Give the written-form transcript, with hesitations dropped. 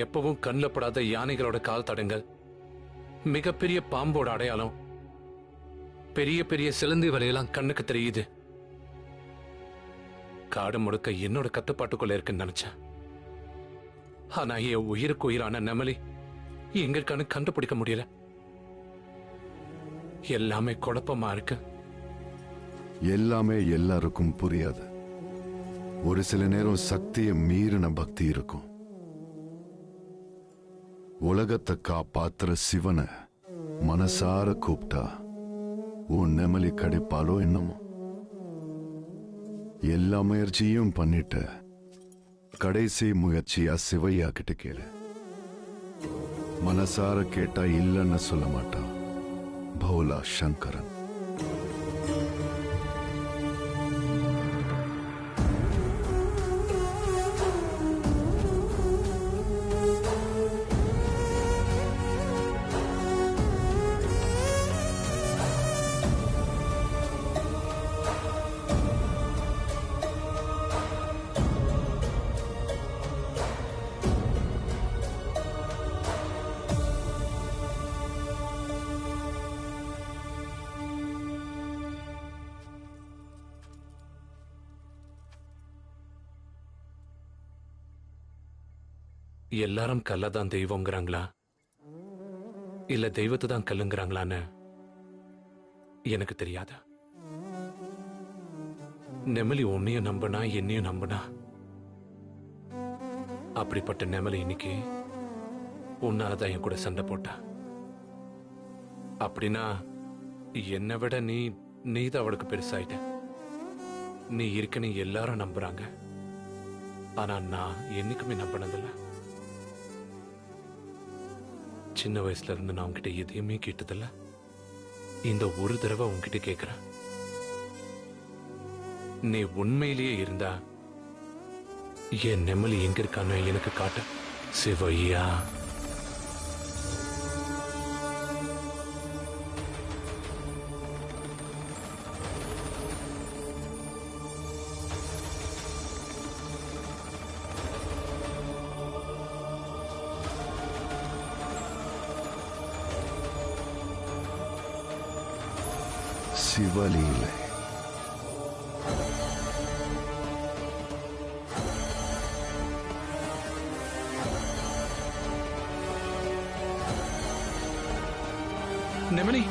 எப்பவும் கண்ணில் படாத யானைகளோட கால் தடங்கள், மிகப்பெரிய பாம்போட அடையாளம், பெரிய பெரிய சிலந்தி வலையெல்லாம் கண்ணுக்கு தெரியுது. காடு முழுக்க என்னோட கட்டுப்பாட்டுக்குள்ள இருக்குன்னு நினைச்சேன். ஆனா என் உயிருக்கு உயிரான நெமலி எங்க இருக்கான்னு கண்டுபிடிக்க முடியல. எல்லாமே குழப்பமா இருக்கு. எல்லாமே எல்லாருக்கும் புரியாது. ஒரு சில நேரம் சக்தியை மீறின பக்தி இருக்கும். உலகத்தை காப்பாத்துற சிவனை மனசார கூப்பிட்டா உன் நெமலி கிடைப்பாலோ என்னமோ. எல்லா முயற்சியும் பண்ணிட்ட, கடைசி முயற்சியா சிவையா கிட்ட கேளு. மனசார கேட்டா இல்லைன்னு சொல்ல மாட்டான் பௌலா சங்கரன். எல்லாரும் கல்லதான் தெய்வங்கிறாங்களா இல்ல தெய்வத்தை தான் கல்லுங்கிறாங்களான்னு எனக்கு தெரியாது. நெமலி உன்னையும் நம்பினா என்னையும் நம்பினா, அப்படிப்பட்ட நெமலி இன்னைக்கு உன்னாலதான் என் கூட சண்டை போட்டா. அப்படின்னா என்னை விட நீதான் அவளுக்கு பெருசாயிட்ட. நீ இருக்கன்னு எல்லாரும் நம்புறாங்க. ஆனா நான் என்னைக்குமே நம்பினதில்ல. சின்ன வயசுல இருந்து நான் உன்கிட்ட எதையுமே கேட்டதில்ல. இந்த ஒரு தடவை உன்கிட்ட கேட்கிறேன். நீ உண்மையிலேயே இருந்தா என் நெமலி எங்க இருக்கான்னு எனக்கு காட்டு சிவையா. சிவலீலை. நெமலி